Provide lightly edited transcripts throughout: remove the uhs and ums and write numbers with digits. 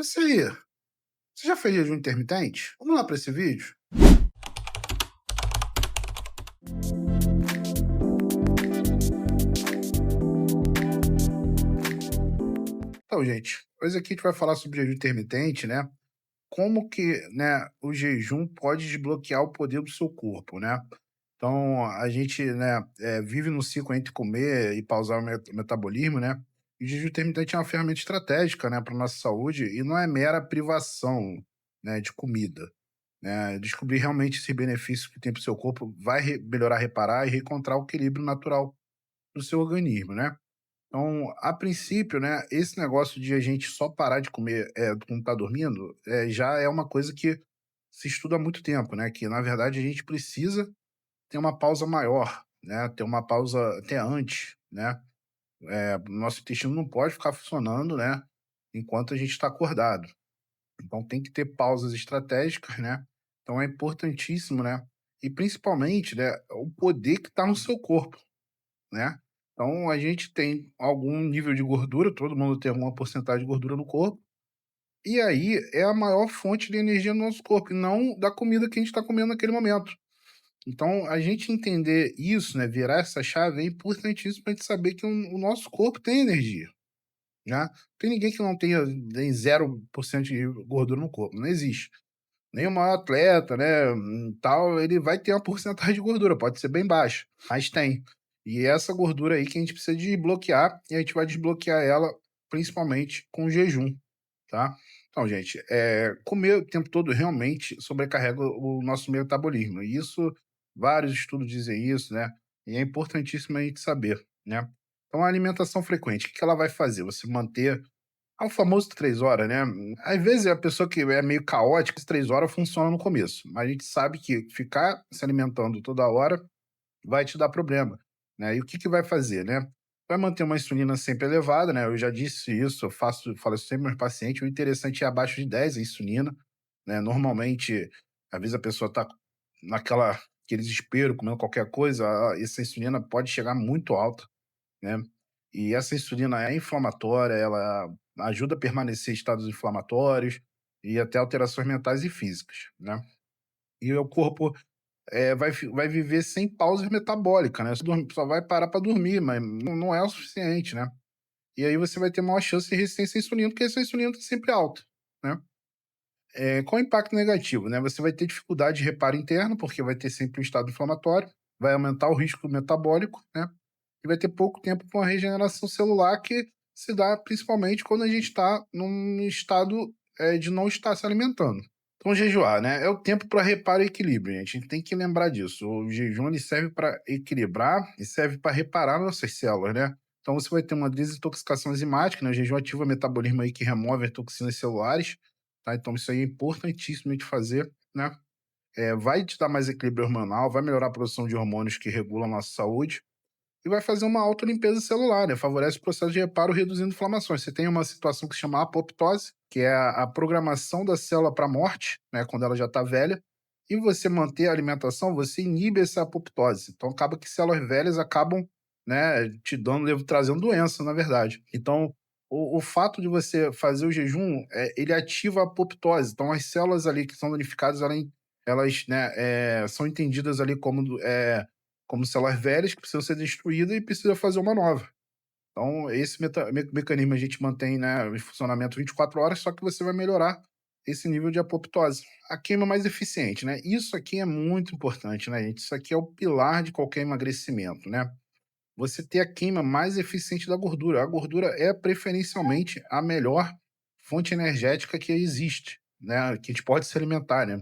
Você você já fez jejum intermitente? Vamos lá para esse vídeo? Então, gente, hoje aqui a gente vai falar sobre jejum intermitente, né? Como que, né, o jejum pode desbloquear o poder do seu corpo, né? Então, a gente, né, vive no ciclo entre comer e pausar o metabolismo, né? E o jejum intermitente é uma ferramenta estratégica, né, para nossa saúde e não é mera privação, né, de comida, né? Descobrir realmente esse benefício que tem para o seu corpo vai melhorar, reparar e reencontrar o equilíbrio natural do seu organismo, né? Então, a princípio, né, esse negócio de a gente só parar de comer quando tá dormindo, já é uma coisa que se estuda há muito tempo, né? Que na verdade a gente precisa ter uma pausa maior, né? Ter uma pausa até antes, né? Nosso intestino não pode ficar funcionando, né? Enquanto a gente está acordado. Então tem que ter pausas estratégicas, né? Então é importantíssimo, né? E principalmente, né, o poder que está no seu corpo, né? Então a gente tem algum nível de gordura, todo mundo tem alguma porcentagem de gordura no corpo, e aí é a maior fonte de energia no nosso corpo, e não da comida que a gente está comendo naquele momento. Então a gente entender isso, né, virar essa chave é importantíssimo para a gente saber que o nosso corpo tem energia, né? Tem ninguém que não tenha nem 0% de gordura no corpo, não existe. Nem o maior atleta, né, tal, ele vai ter uma porcentagem de gordura, pode ser bem baixa, mas tem. E é essa gordura aí que a gente precisa desbloquear, e a gente vai desbloquear ela principalmente com o jejum, tá? Então, gente, comer o tempo todo realmente sobrecarrega o nosso metabolismo. E isso, vários estudos dizem isso, né? E é importantíssimo a gente saber, né? Então, a alimentação frequente, o que que ela vai fazer? Você manter o famoso 3 horas, né? Às vezes a pessoa que é meio caótica, as 3 horas funciona no começo, mas a gente sabe que ficar se alimentando toda hora vai te dar problema, né? E o que que vai fazer, né? Vai manter uma insulina sempre elevada, né? Eu já disse isso, falo isso sempre para meus pacientes. O interessante é abaixo de 10 a insulina, né? Normalmente, às vezes a pessoa tá aquele desespero, comendo qualquer coisa, essa insulina pode chegar muito alta, né? E essa insulina é inflamatória, ela ajuda a permanecer estados inflamatórios e até alterações mentais e físicas, né? E o corpo vai viver sem pausa metabólica, né? Só vai parar para dormir, mas não é o suficiente, né? E aí você vai ter maior chance de resistência à insulina, porque essa insulina está sempre alta, né? Qual o impacto negativo, né? Você vai ter dificuldade de reparo interno, porque vai ter sempre um estado inflamatório, vai aumentar o risco metabólico, né? E vai ter pouco tempo para uma regeneração celular que se dá principalmente quando a gente está num estado de não estar se alimentando. Então, jejuar, né? É o tempo para reparo e equilíbrio, gente. A gente tem que lembrar disso. O jejum ele serve para equilibrar e serve para reparar nossas células, né? Então, você vai ter uma desintoxicação enzimática, né? O jejum ativa o metabolismo aí que remove as toxinas celulares, tá? Então, isso aí é importantíssimo de fazer, né? Vai te dar mais equilíbrio hormonal, vai melhorar a produção de hormônios que regulam a nossa saúde e vai fazer uma autolimpeza celular, né? Favorece o processo de reparo reduzindo inflamações. Você tem uma situação que se chama apoptose, que é a programação da célula para a morte, né? Quando ela já está velha. E você manter a alimentação, você inibe essa apoptose. Então acaba que células velhas acabam, né, te dando, trazendo doença, na verdade. Então, o fato de você fazer o jejum, ele ativa a apoptose. Então, as células ali que são danificadas, elas né, são entendidas ali como células velhas que precisam ser destruídas e precisa fazer uma nova. Então, esse mecanismo a gente mantém, né, em funcionamento 24 horas, só que você vai melhorar esse nível de apoptose. A queima mais eficiente, né? Isso aqui é muito importante, né, gente? Isso aqui é o pilar de qualquer emagrecimento, né? Você ter a queima mais eficiente da gordura. A gordura é preferencialmente a melhor fonte energética que existe, né? Que a gente pode se alimentar, né?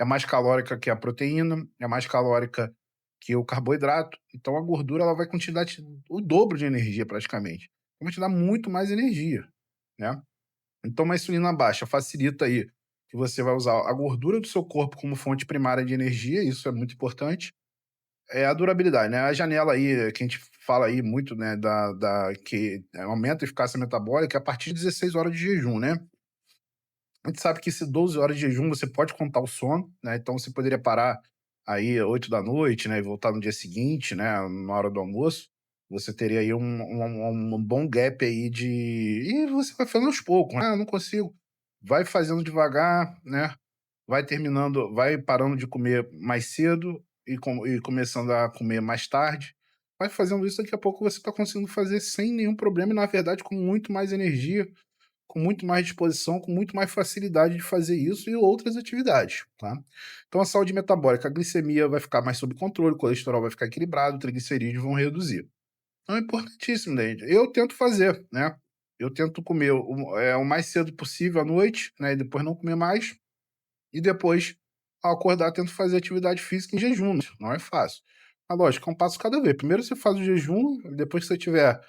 É mais calórica que a proteína, é mais calórica que o carboidrato. Então a gordura ela vai te dar o dobro de energia praticamente. Vai te dar muito mais energia, né? Então uma insulina baixa facilita aí que você vai usar a gordura do seu corpo como fonte primária de energia, isso é muito importante. É a durabilidade, né? A janela aí que a gente fala aí muito, né, da que aumenta a eficácia metabólica a partir de 16 horas de jejum, né? A gente sabe que se 12 horas de jejum você pode contar o sono, né? Então você poderia parar aí 8 da noite, né? E voltar no dia seguinte, né? Na hora do almoço. Você teria aí um bom gap aí de e você vai fazendo aos poucos, "Ah, não consigo", vai fazendo devagar, né, vai parando de comer mais cedo e começando a comer mais tarde. Vai fazendo isso, daqui a pouco você está conseguindo fazer sem nenhum problema e, na verdade, com muito mais energia, com muito mais disposição, com muito mais facilidade de fazer isso e outras atividades, tá. Então a saúde metabólica, a glicemia vai ficar mais sob controle, o colesterol vai ficar equilibrado, trigliceridos vão reduzir. Então é importantíssimo, né. Eu tento fazer, né, eu tento comer o mais cedo possível à noite, né, e depois não comer mais, e depois, ao acordar, tento fazer atividade física em jejum, né, não é fácil. Mas lógico, é um passo cada vez. Primeiro você faz o jejum, depois que você tiver,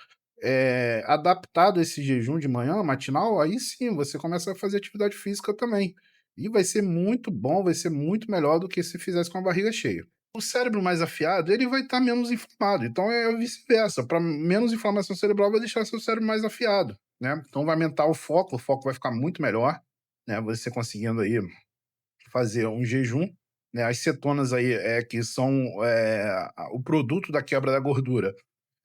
adaptado a esse jejum de manhã, matinal, aí sim você começa a fazer atividade física também. E vai ser muito bom, vai ser muito melhor do que se fizesse com a barriga cheia. O cérebro mais afiado, ele vai estar menos inflamado, então é vice-versa, para menos inflamação cerebral vai deixar seu cérebro mais afiado, né. Então vai aumentar o foco vai ficar muito melhor, né, você conseguindo aí fazer um jejum, né, as cetonas aí, que são, o produto da quebra da gordura,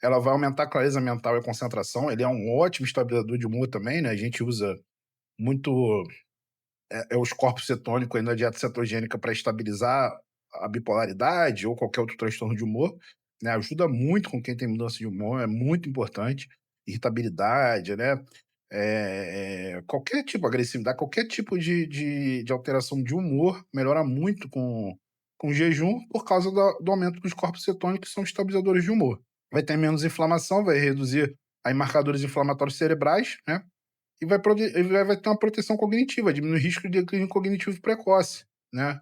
ela vai aumentar a clareza mental e a concentração, ele é um ótimo estabilizador de humor também, né, a gente usa muito, os corpos cetônicos aí na dieta cetogênica para estabilizar a bipolaridade ou qualquer outro transtorno de humor, né, ajuda muito com quem tem mudança de humor, é muito importante, irritabilidade, né, qualquer tipo agressividade, qualquer tipo de alteração de humor melhora muito com jejum por causa do aumento dos corpos cetônicos que são estabilizadores de humor. Vai ter menos inflamação, vai reduzir aí marcadores inflamatórios cerebrais, né, e vai ter uma proteção cognitiva, diminui o risco de declínio cognitivo precoce, né,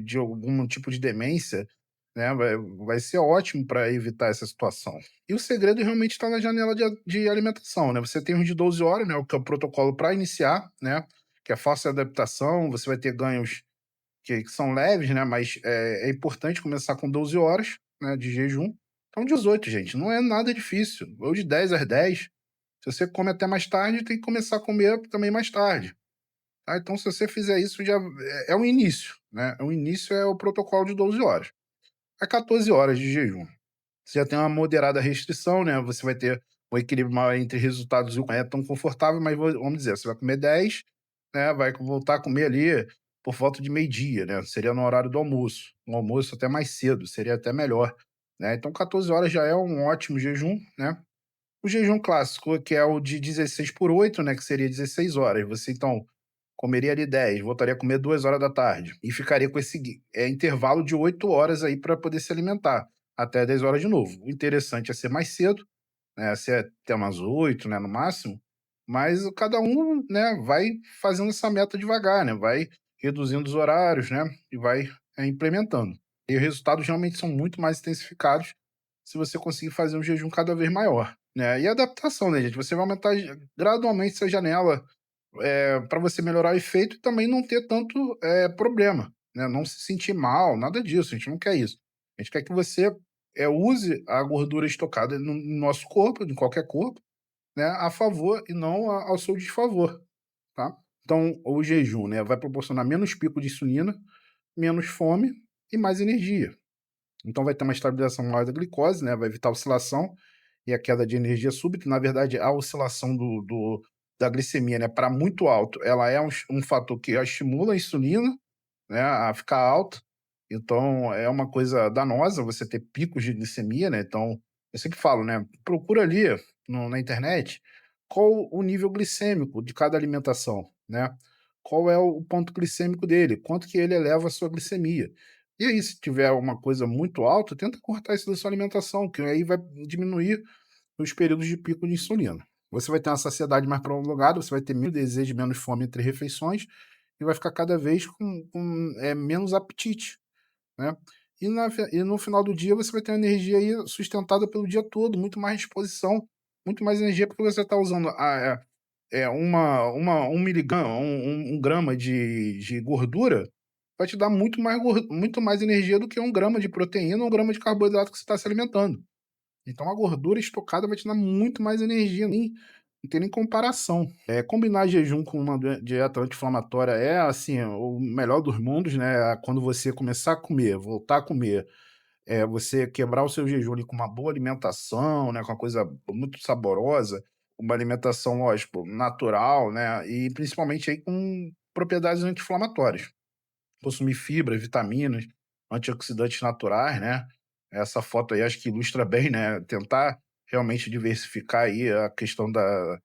de algum tipo de demência, né, vai ser ótimo para evitar essa situação. E o segredo realmente está na janela de alimentação, né, você tem uns de 12 horas, né, o que é o protocolo para iniciar, né, que é fácil adaptação, você vai ter ganhos que são leves, né, mas é importante começar com 12 horas, né, de jejum. Então 18, gente, não é nada difícil, ou de 10 às 10. Se você come até mais tarde, tem que começar a comer também mais tarde, tá. Então se você fizer isso já é um início, né, o início é o protocolo de 12 horas. A 14 horas de jejum, você já tem uma moderada restrição, né, você vai ter um equilíbrio maior entre resultados e o não é tão confortável, mas vamos dizer, você vai comer 10, né, vai voltar a comer ali por volta de meio-dia, né, seria no horário do almoço. No almoço até mais cedo, seria até melhor, né. Então 14 horas já é um ótimo jejum, né. O jejum clássico, que é o de 16 por 8, né, que seria 16 horas. Você então comeria ali 10, voltaria a comer 2 horas da tarde e ficaria com esse intervalo de 8 horas aí para poder se alimentar, até 10 horas de novo. O interessante é ser mais cedo, né, ser até umas 8, né, no máximo, mas cada um, né, vai fazendo essa meta devagar, né, vai reduzindo os horários, né, e vai, implementando. E os resultados realmente são muito mais intensificados se você conseguir fazer um jejum cada vez maior, né. E adaptação, né, gente, você vai aumentar gradualmente essa janela, para você melhorar o efeito e também não ter tanto, problema, né, não se sentir mal, nada disso, a gente não quer isso. A gente quer que você, use a gordura estocada no nosso corpo, em qualquer corpo, né, a favor e não ao seu desfavor, tá. Então o jejum, né, vai proporcionar menos pico de insulina, menos fome e mais energia. Então vai ter uma estabilização maior da glicose, né, vai evitar a oscilação e a queda de energia súbita. Na verdade, a oscilação da glicemia, né, para muito alto, ela é um fator que estimula a insulina, né, a ficar alta. Então é uma coisa danosa você ter picos de glicemia, né, então eu sempre falo, né, procura ali na internet qual o nível glicêmico de cada alimentação, né, qual é o ponto glicêmico dele, quanto que ele eleva a sua glicemia. E aí se tiver uma coisa muito alta, tenta cortar isso da sua alimentação, que aí vai diminuir os períodos de pico de insulina. Você vai ter uma saciedade mais prolongada, você vai ter menos desejo, menos fome entre refeições e vai ficar cada vez com menos apetite, né. E no final do dia você vai ter uma energia aí sustentada pelo dia todo, muito mais disposição, muito mais energia, porque você está usando um miligrama, um grama de gordura, vai te dar muito mais energia do que um grama de proteína ou um grama de carboidrato que você está se alimentando. Então a gordura estocada vai te dar muito mais energia, nem não tem nem comparação. Combinar jejum com uma dieta anti-inflamatória é, assim, o melhor dos mundos, né, quando você começar a comer, voltar a comer, você quebrar o seu jejum ali com uma boa alimentação, né, com uma coisa muito saborosa, uma alimentação, lógico, natural, né, e principalmente aí com propriedades anti-inflamatórias. Consumir fibra, vitaminas, antioxidantes naturais, né. Essa foto aí acho que ilustra bem, né, tentar realmente diversificar aí a questão da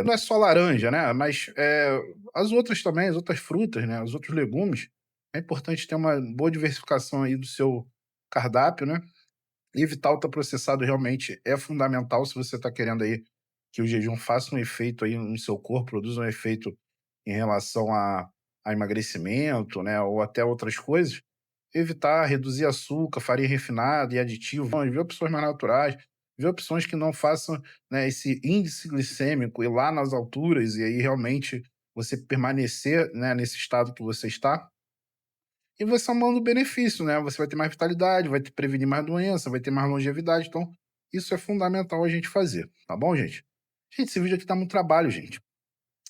não é só laranja, né, mas, as outras também, as outras frutas, né, os outros legumes. É importante ter uma boa diversificação aí do seu cardápio, né. Evitar ultraprocessado realmente é fundamental se você está querendo aí que o jejum faça um efeito aí no seu corpo, produza um efeito em relação a emagrecimento, né, ou até outras coisas. Evitar, reduzir açúcar, farinha refinada e aditivos, ver opções mais naturais, ver opções que não façam, né, esse índice glicêmico ir lá nas alturas e aí realmente você permanecer, né, nesse estado que você está. E vai somando benefício, né, você vai ter mais vitalidade, vai prevenir mais doença, vai ter mais longevidade, então isso é fundamental a gente fazer, tá bom, gente? Gente, esse vídeo aqui tá muito trabalho, gente.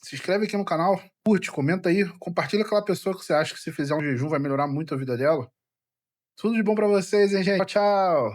Se inscreve aqui no canal, curte, comenta aí, compartilha com aquela pessoa que você acha que se fizer um jejum vai melhorar muito a vida dela. Tudo de bom pra vocês, hein, gente? Tchau, tchau.